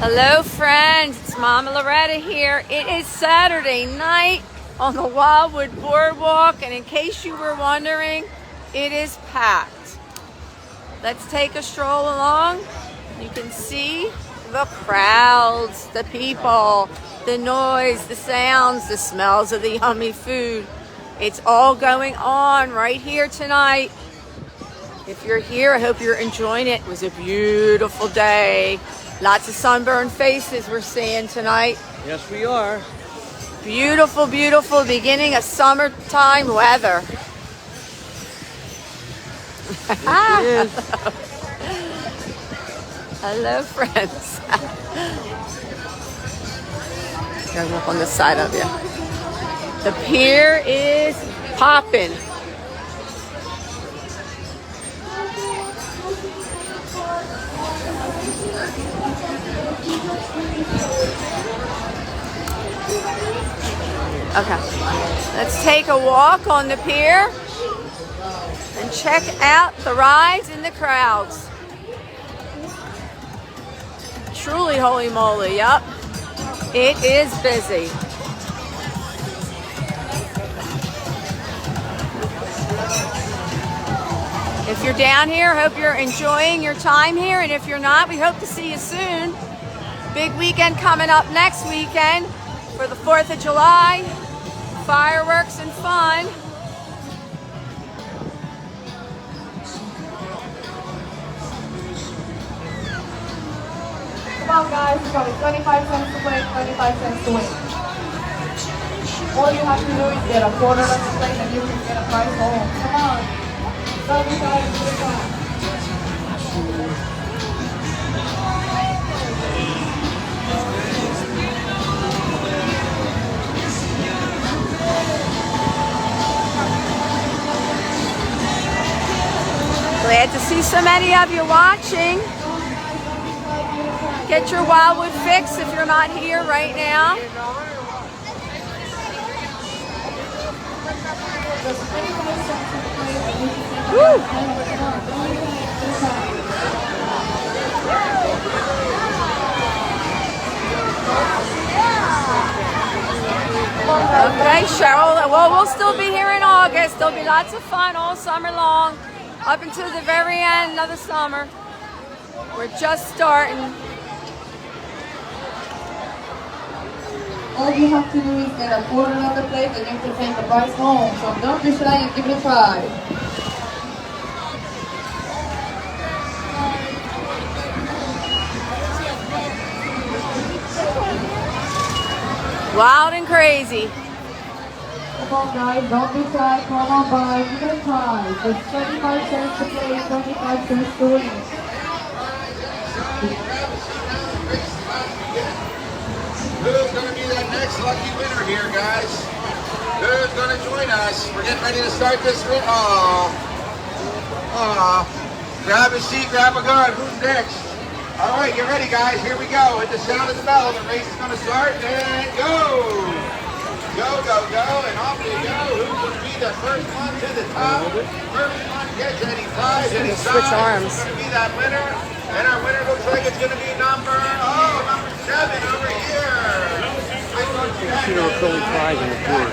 Hello friends, it's Mama Loretta here. It is Saturday night on the Wildwood Boardwalk, and in case you were wondering, it is packed. Let's take a stroll along. You can see the crowds, the people, the noise, the sounds, the smells of the yummy food. It's all going on right here tonight. If you're here, I hope you're enjoying it. It was a beautiful day. Lots of sunburned faces we're seeing tonight. Yes, we are. Beautiful, beautiful beginning of summertime weather. Yes, it is. Hello, friends. Gotta look on this side of you. The pier is popping. Okay, let's take a walk on the pier and check out the rides and the crowds. Truly, holy moly, yep, it is busy. If you're down here, hope you're enjoying your time here, and if you're not, we hope to see you soon. Big weekend coming up next weekend for the 4th of July, fireworks and fun. Come on guys, it's only 25 cents to play, 25 cents to win. All you have to do is get a quarter of the plate and you can get a prize home. Come on. 75 to the top. Glad to see so many of you watching. Get your Wildwood fix if you're not here right now. Woo. Okay, Cheryl. Well, we'll still be here in August. There'll be lots of fun all summer long, up until the very end of the summer. We're just starting. All you have to do is get a quarter of the plate and you can take the prize home. So don't be shy and give it a try. Wild and crazy. Come on guys, don't be shy, come on by, give it a try. It's 25 cents to play, 25 cents to win. Who's going to be that next lucky winner here, guys? Who's going to join us? We're getting ready to start this race. Grab a seat, grab a gun. Who's next? All right, get ready, guys. Here we go. At the sound of the bell, the race is going to start. And go! Go, go, go, and off you go. Who's going to be the first one to the top? First one gets any prize, any Switch size. arms. Who's going to be that winner? And our winner looks like it's going to be number 7 over here. I see there were Philly fries in the tour.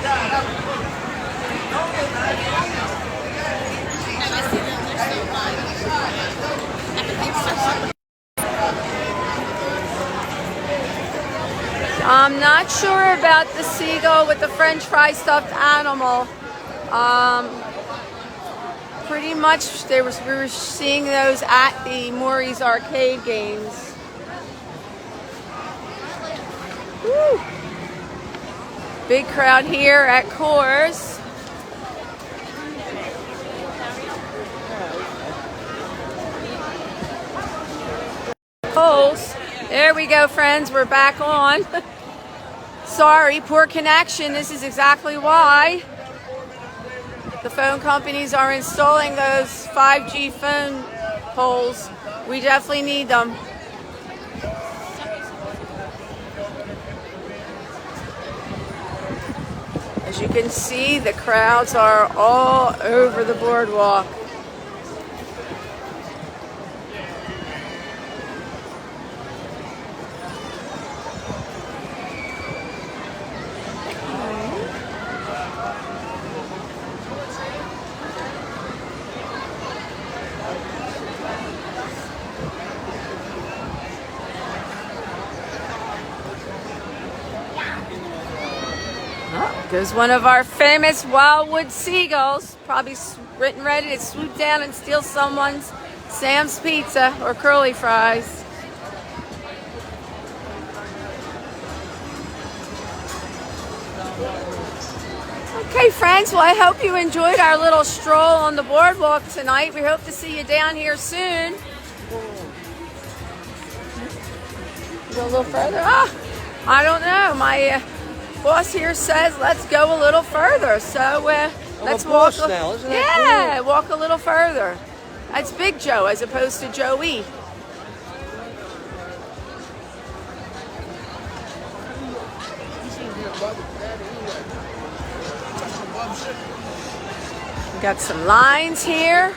I'm not sure about the seagull with the French fry stuffed animal. Pretty much we were seeing those at the Maury's arcade games. Woo. Big crowd here at Coors. Coles. There we go, friends. We're back on. Sorry, poor connection. This is exactly why the phone companies are installing those 5G phone poles. We definitely need them. As you can see, the crowds are all over the boardwalk. Goes one of our famous Wildwood seagulls, probably getting ready to swoop down and steal someone's Sam's pizza or curly fries. Okay, friends, well, I hope you enjoyed our little stroll on the boardwalk tonight. We hope to see you down here soon. Go a little further? I don't know. My boss here says let's go a little further. So let's walk. Now, isn't that yeah, walk a little further. That's Big Joe as opposed to Joey. We got some lines here.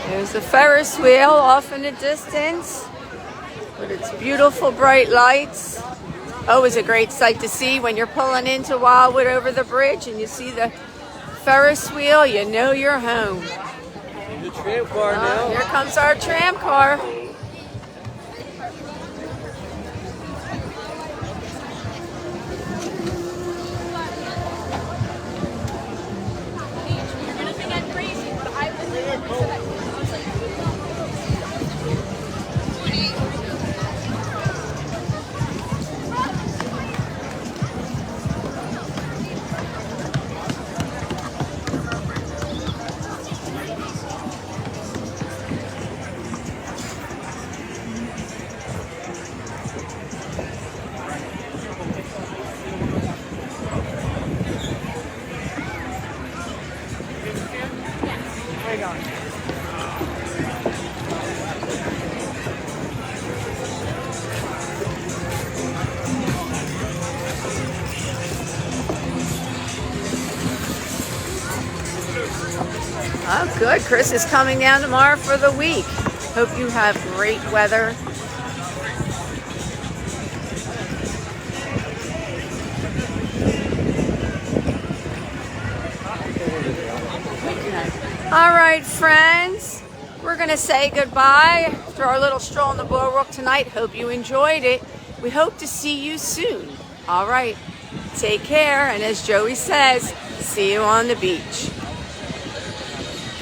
There's the Ferris wheel off in the distance with its beautiful bright lights. Always a great sight to see when you're pulling into Wildwood over the bridge and you see the Ferris wheel, you know you're home. The tram car now. Here comes our tram car. Oh, good. Chris is coming down tomorrow for the week. Hope you have great weather. All right, friends. We're going to say goodbye after our little stroll on the boardwalk tonight. Hope you enjoyed it. We hope to see you soon. All right. Take care. And as Joey says, see you on the beach.